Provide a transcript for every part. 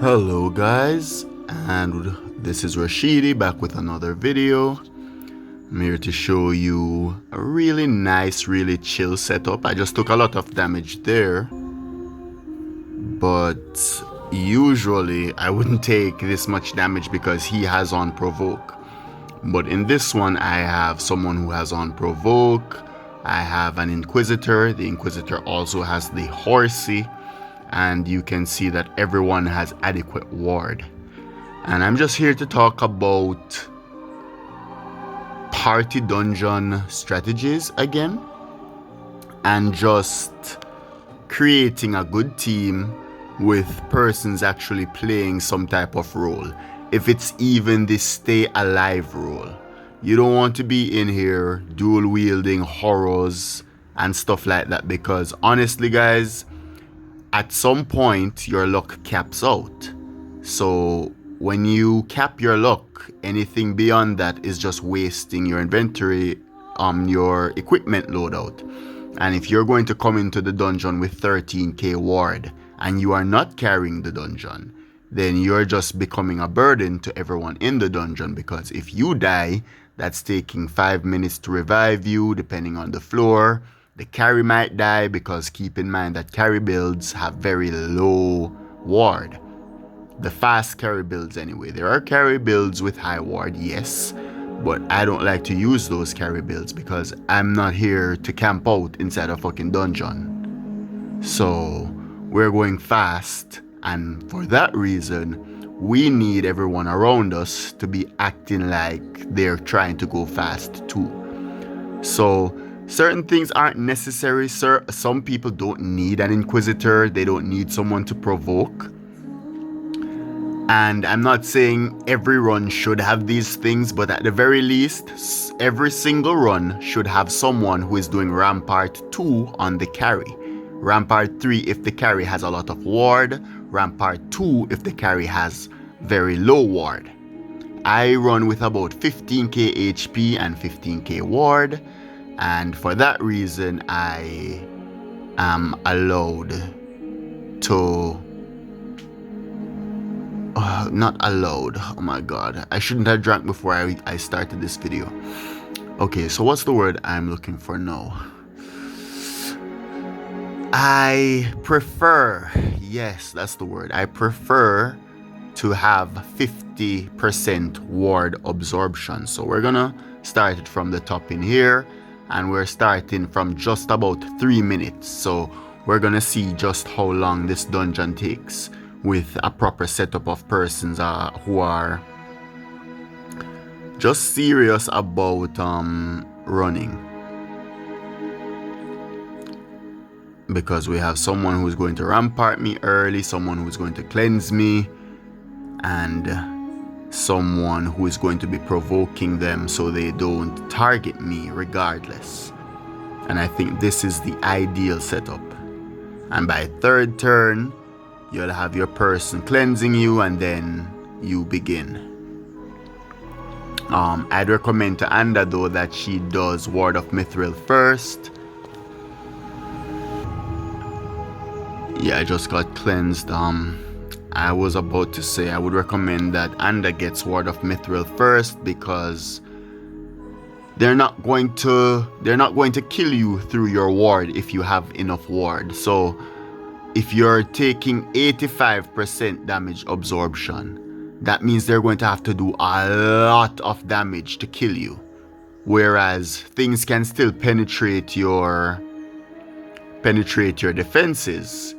Hello guys, and this is Rashidi back with another video. I'm here to show you a really nice, really chill setup. I just took a lot of damage there, but usually I wouldn't take this much damage because he has on provoke. But in this one I have someone who has on provoke. I have an Inquisitor. The Inquisitor also has the Horsey. And you can see that everyone has adequate ward. And I'm just here to talk about party dungeon strategies again, and just creating a good team with persons actually playing some type of role, if it's even the stay alive role. You don't want to be in here dual wielding horrors and stuff like that, because honestly guys, at some point your luck caps out. So when you cap your luck, anything beyond that is just wasting your inventory, your equipment loadout. And if you're going to come into the dungeon with 13k ward and you are not carrying the dungeon, then you're just becoming a burden to everyone in the dungeon, because if you die, that's taking 5 minutes to revive you depending on the floor. The carry might die, because keep in mind that carry builds have very low ward. The fast carry builds anyway. There are carry builds with high ward, yes, but I don't like to use those carry builds because I'm not here to camp out inside a fucking dungeon. So we're going fast, and for that reason we need everyone around us to be acting like they're trying to go fast too. So certain things aren't necessary, sir. Some people don't need an Inquisitor. They don't need someone to provoke. And I'm not saying every run should have these things, but at the very least, every single run should have someone who is doing Rampart 2 on the carry. Rampart 3 if the carry has a lot of ward. Rampart 2 if the carry has very low ward. I run with about 15k HP and 15k ward. And for that reason, I am allowed to... not allowed. Oh my god. I shouldn't have drank before I started this video. Okay, so what's the word I'm looking for now? I prefer... yes, that's the word. I prefer to have 50% ward absorption. So we're gonna start it from the top in here. And we're starting from just about 3 minutes. So we're gonna see just how long this dungeon takes with a proper setup of persons who are just serious about running. Because we have someone who's going to rampart me early, someone who's going to cleanse me, and someone who is going to be provoking them so they don't target me regardless. And I think this is the ideal setup. And by third turn, you'll have your person cleansing you, and then you begin. I'd recommend to Anda though that she does Ward of Mithril first. Yeah, I just got cleansed. I was about to say I would recommend that Anda gets Ward of Mithril first, because they're not going to kill you through your ward if you have enough ward. So if you're taking 85% damage absorption, that means they're going to have to do a lot of damage to kill you. Whereas things can still penetrate your defenses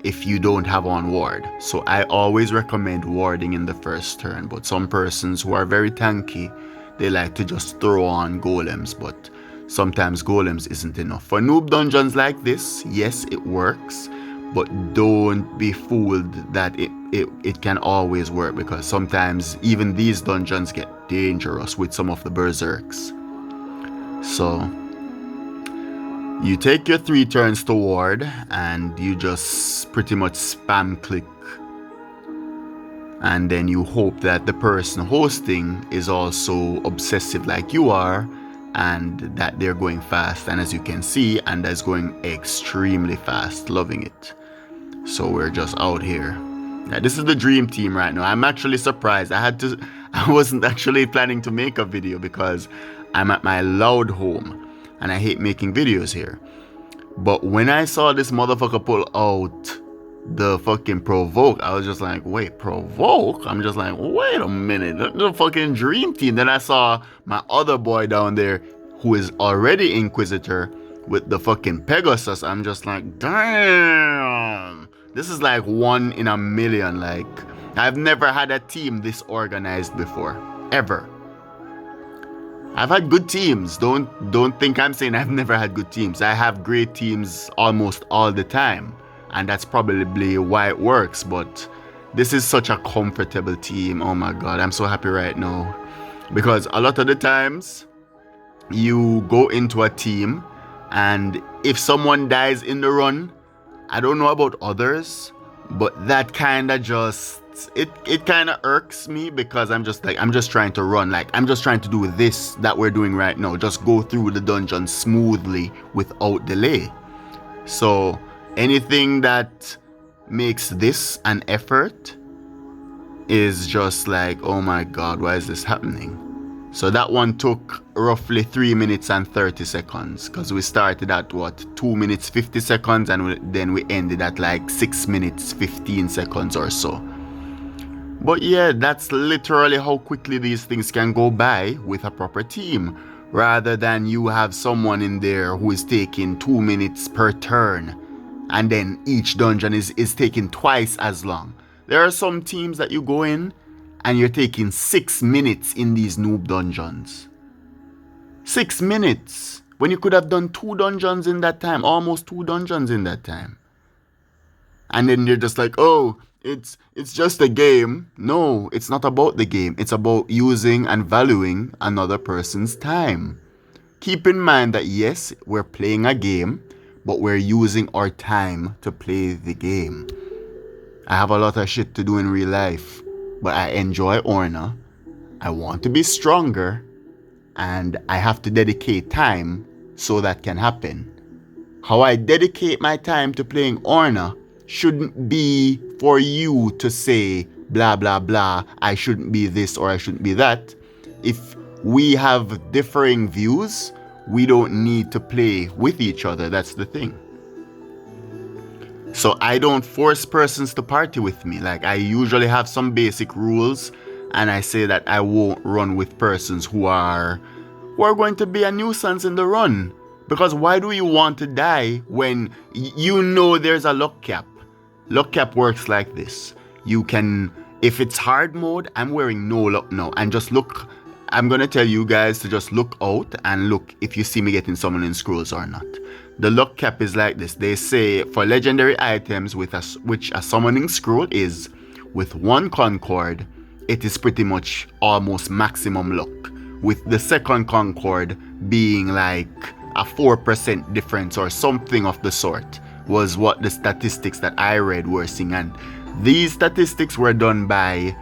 if you don't have on ward. So I always recommend warding in the first turn, but some persons who are very tanky, they like to just throw on golems, but sometimes golems isn't enough. For noob dungeons like this, yes, it works, but don't be fooled that it can always work, because sometimes even these dungeons get dangerous with some of the berserks. So you take your 3 turns to ward, and you just pretty much spam click, and then you hope that the person hosting is also obsessive like you are, and that they're going fast. And as you can see, Anda's going extremely fast, loving it. So we're just out here. Yeah, this is the dream team right now. I'm actually surprised. I wasn't actually planning to make a video because I'm at my loud home and I hate making videos here. But when I saw this motherfucker pull out the fucking provoke, I was just like, wait, provoke? I'm just like, wait a minute, the fucking dream team. Then I saw my other boy down there who is already Inquisitor with the fucking Pegasus. I'm just like, damn. This is like 1 in a million. Like, I've never had a team this organized before. Ever. I've had good teams. Don't think I'm saying I've never had good teams. I have great teams almost all the time. And that's probably why it works. But this is such a comfortable team. Oh my God, I'm so happy right now. Because a lot of the times, you go into a team and if someone dies in the run, I don't know about others, but that kind of just, it kind of irks me because I'm just trying to run. Like, I'm just trying to do this that we're doing right now. Just go through the dungeon smoothly without delay. So anything that makes this an effort is just like, oh my God, why is this happening? So that one took roughly 3 minutes and 30 seconds because we started at 2 minutes 50 seconds and then we ended at like 6 minutes 15 seconds or so. But yeah, that's literally how quickly these things can go by with a proper team, rather than you have someone in there who is taking 2 minutes per turn and then each dungeon is taking twice as long. There are some teams that you go in and you're taking 6 minutes in these noob dungeons. 6 minutes. When you could have done 2 dungeons in that time. Almost 2 dungeons in that time. And then you're just like, oh, it's just a game. No, it's not about the game. It's about using and valuing another person's time. Keep in mind that yes, we're playing a game, but we're using our time to play the game. I have a lot of shit to do in real life. But I enjoy Orna. I want to be stronger. And I have to dedicate time so that can happen. How I dedicate my time to playing Orna shouldn't be for you to say, blah, blah, blah, I shouldn't be this or I shouldn't be that. If we have differing views, we don't need to play with each other. That's the thing. So I don't force persons to party with me. Like, I usually have some basic rules and I say that I won't run with persons who are going to be a nuisance in the run. Because why do you want to die when you know there's a luck cap? Luck cap works like this. You can, if it's hard mode, I'm wearing no luck now. And just look, I'm going to tell you guys to just look out and look if you see me getting summoning scrolls or not. The luck cap is like this. They say for legendary items which a summoning scroll is, with 1 concord, it is pretty much almost maximum luck. With the second concord being like a 4% difference or something of the sort, was what the statistics that I read were saying. And these statistics were done by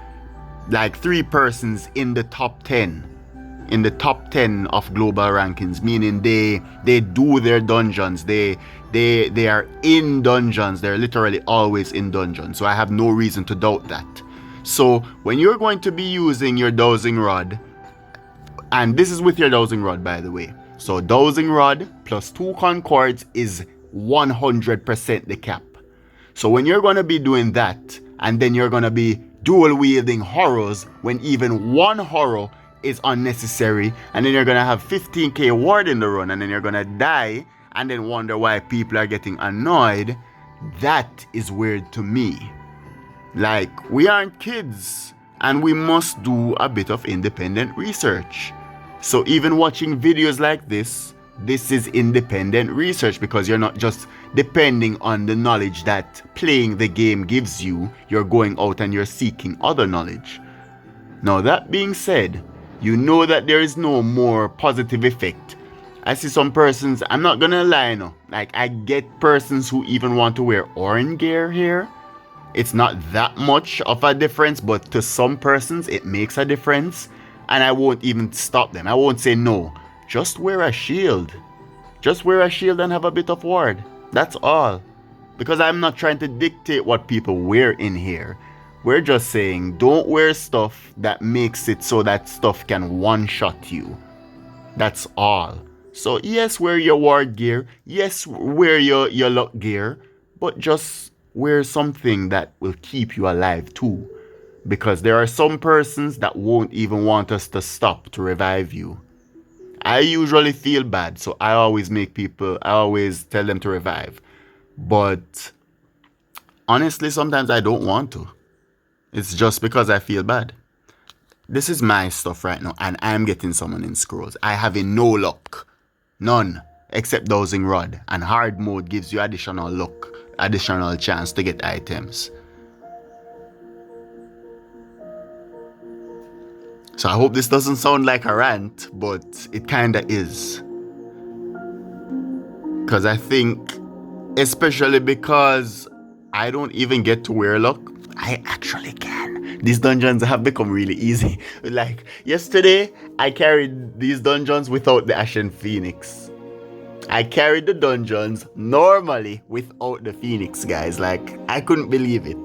like 3 persons in the top 10. In the top 10 of global rankings, meaning they do their dungeons, they are in dungeons, they're literally always in dungeons. So I have no reason to doubt that. So when you're going to be using your dowsing rod, and this is with your dowsing rod by the way, so dowsing rod plus 2 concords is 100% the cap. So when you're going to be doing that, and then you're going to be dual wielding horrors when even 1 horror is unnecessary, and then you're gonna have 15k ward in the run, and then you're gonna die and then wonder why people are getting annoyed. That is weird to me. Like, we aren't kids and we must do a bit of independent research. So even watching videos like this is independent research, because you're not just depending on the knowledge that playing the game gives you. You're going out and you're seeking other knowledge. Now that being said, you know that there is no more positive effect. I see some persons, I'm not gonna lie no, like I get persons who even want to wear orange gear here. It's not that much of a difference, but to some persons it makes a difference, and I won't even stop them. I won't say no. Just wear a shield. Just wear a shield and have a bit of ward. That's all. Because I'm not trying to dictate what people wear in here. We're just saying don't wear stuff that makes it so that stuff can one-shot you. That's all. So yes, wear your ward gear. Yes, wear your luck gear. But just wear something that will keep you alive too. Because there are some persons that won't even want us to stop to revive you. I usually feel bad, so I always tell them to revive. But honestly, sometimes I don't want to. It's just because I feel bad. This is my stuff right now, and I'm getting summoning scrolls. I have no luck. None. Except dowsing rod. And hard mode gives you additional luck. Additional chance to get items. So I hope this doesn't sound like a rant, but it kinda is. Because I think, especially because I don't even get to wear luck, I actually can. These dungeons have become really easy. Like, yesterday, I carried these dungeons without the Ashen Phoenix. I carried the dungeons normally without the Phoenix, guys. Like, I couldn't believe it.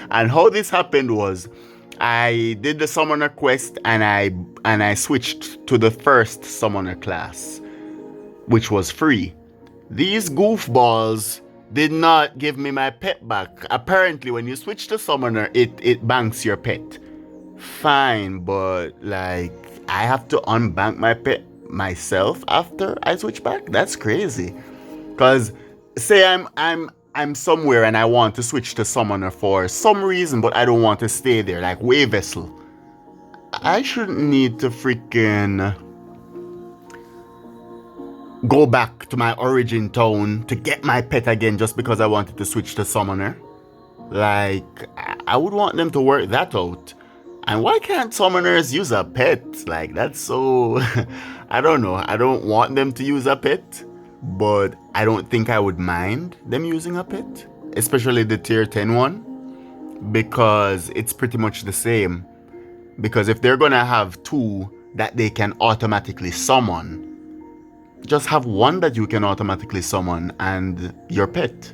And how this happened was, I did the summoner quest and I switched to the first summoner class, which was free. These goofballs did not give me my pet back. Apparently, when you switch to summoner, it banks your pet. Fine, but like I have to unbank my pet myself after I switch back? That's crazy. Cause say I'm somewhere and I want to switch to summoner for some reason, but I don't want to stay there, like Way Vessel. I shouldn't need to freaking go back to my origin town to get my pet again just because I wanted to switch to summoner. Like, I would want them to work that out. And why can't summoners use a pet? Like, that's so... I don't know. I don't want them to use a pet, but I don't think I would mind them using a pet, especially the tier 10 one, because it's pretty much the same. Because if they're gonna have two that they can automatically summon, just have one that you can automatically summon and your pet.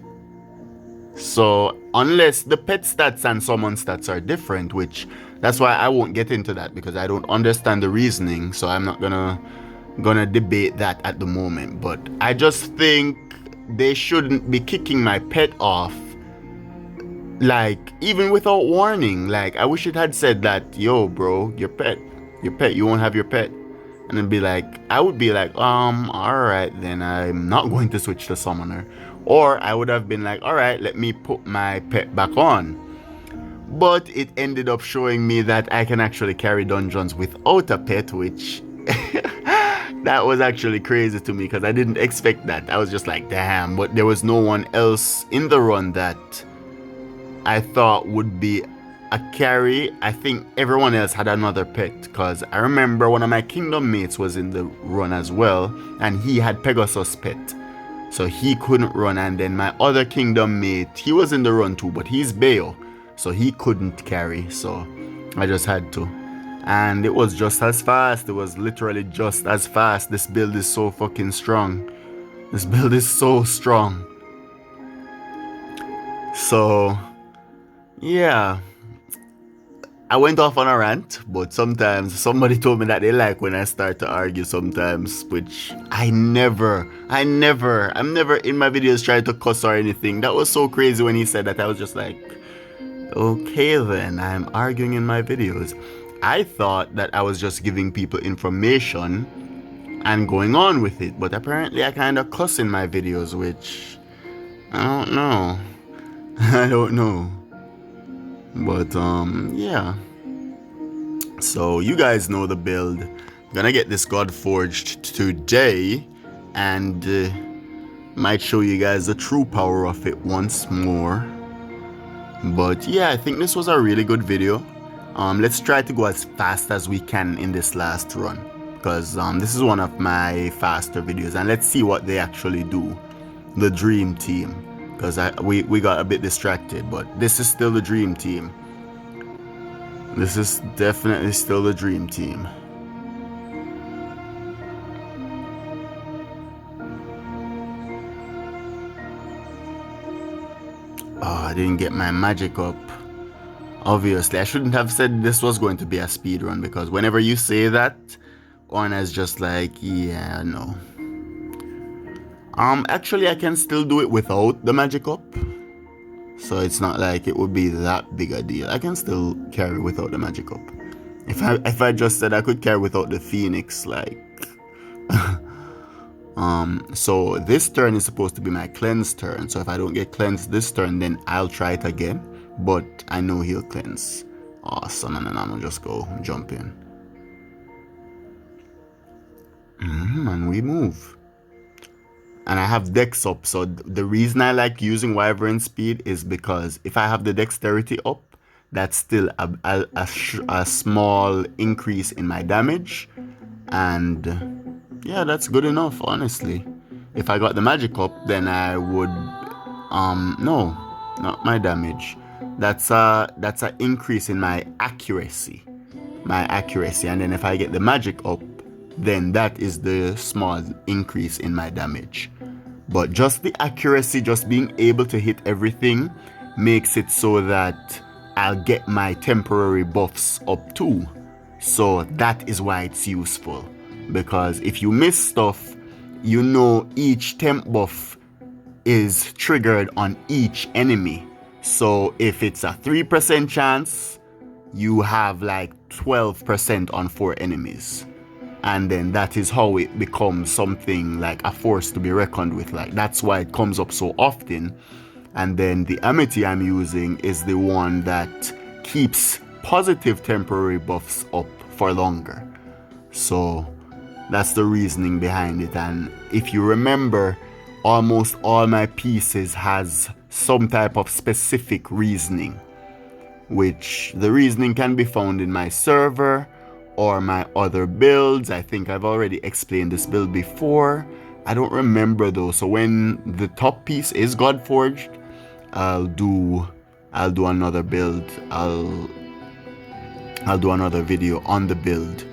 So unless the pet stats and summon stats are different, which that's why I won't get into that because I don't understand the reasoning, so I'm not gonna debate that at the moment. But I just think they shouldn't be kicking my pet off, like, even without warning. Like, I wish it had said that, yo bro, your pet, you won't have your pet. And then be like, I would be like, alright, then I'm not going to switch to summoner. Or I would have been like, alright, let me put my pet back on. But it ended up showing me that I can actually carry dungeons without a pet, which that was actually crazy to me because I didn't expect that. I was just like, damn, but there was no one else in the run that I thought would be a carry. I think everyone else had another pet because I remember one of my kingdom mates was in the run as well and he had Pegasus pet, so he couldn't run. And then my other kingdom mate, he was in the run too, but he's Bayo, so he couldn't carry, so I just had to. And it was just as fast. It was literally just as fast. This build is so fucking strong. This build is so strong. So yeah, I went off on a rant, but sometimes somebody told me that they like when I start to argue sometimes, which I'm never in my videos trying to cuss or anything. That was so crazy when he said that. I was just like, okay then, I'm arguing in my videos. I thought that I was just giving people information and going on with it, but apparently I kind of cuss in my videos, which I don't know. I don't know. But yeah, so you guys know the build. I'm gonna get this God Forged today and might show you guys the true power of it once more. But yeah, I think this was a really good video. Let's try to go as fast as we can in this last run because this is one of my faster videos, and let's see what they actually do, the dream team. Because we got a bit distracted, but this is still the dream team. This is definitely still the dream team. Oh, I didn't get my magic up. Obviously, I shouldn't have said this was going to be a speed run, because whenever you say that, Orna is just like, yeah, no. Actually, I can still do it without the magic up. So it's not like it would be that big a deal. I can still carry without the magic up. If I just said I could carry without the phoenix, like so this turn is supposed to be my cleanse turn. So if I don't get cleansed this turn, then I'll try it again. But I know he'll cleanse. Awesome, and then I'll just go jump in. And we move. And I have dex up, so the reason I like using Wyvern Speed is because if I have the dexterity up, that's still a small increase in my damage. And yeah, that's good enough, honestly. If I got the magic up, then I would, no, not my damage. That's a increase in my accuracy. And then if I get the magic up, then that is the small increase in my damage. But just the accuracy, just being able to hit everything, makes it so that I'll get my temporary buffs up too. So that is why it's useful. Because if you miss stuff, you know each temp buff is triggered on each enemy. So if it's a 3% chance, you have like 12% on 4 enemies. And then that is how it becomes something like a force to be reckoned with. Like, that's why it comes up so often. And then the amity I'm using is the one that keeps positive temporary buffs up for longer. So that's the reasoning behind it. And if you remember, almost all my pieces has some type of specific reasoning, which the reasoning can be found in my server or my other builds. I think I've already explained this build before. I don't remember though. So when the top piece is Godforged, I'll do another build. I'll do another video on the build,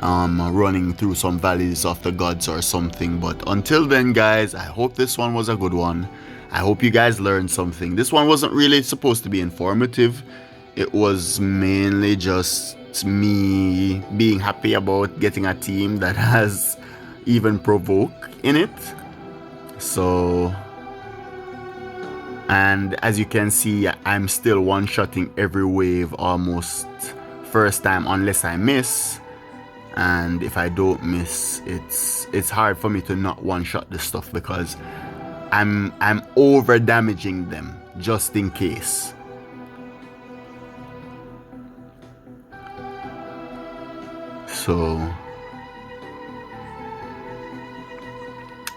running through some valleys of the gods or something. But until then, guys, I hope this one was a good one. I hope you guys learned something. This one wasn't really supposed to be informative. It was mainly just me being happy about getting a team that has even provoke in it. So, and as you can see, I'm still one-shotting every wave almost first time unless I miss. And if I don't miss, it's hard for me to not one-shot this stuff because I'm over damaging them just in case. So,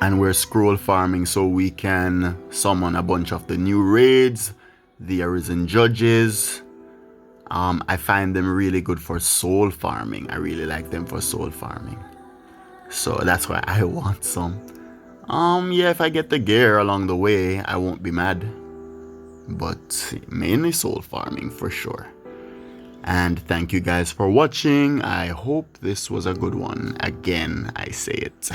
and we're scroll farming so we can summon a bunch of the new raids, the Arisen Judges. I find them really good for soul farming. I really like them for soul farming. So that's why I want some. Yeah, if I get the gear along the way, I won't be mad. But mainly soul farming for sure. And thank you guys for watching. I hope this was a good one. Again, I say it.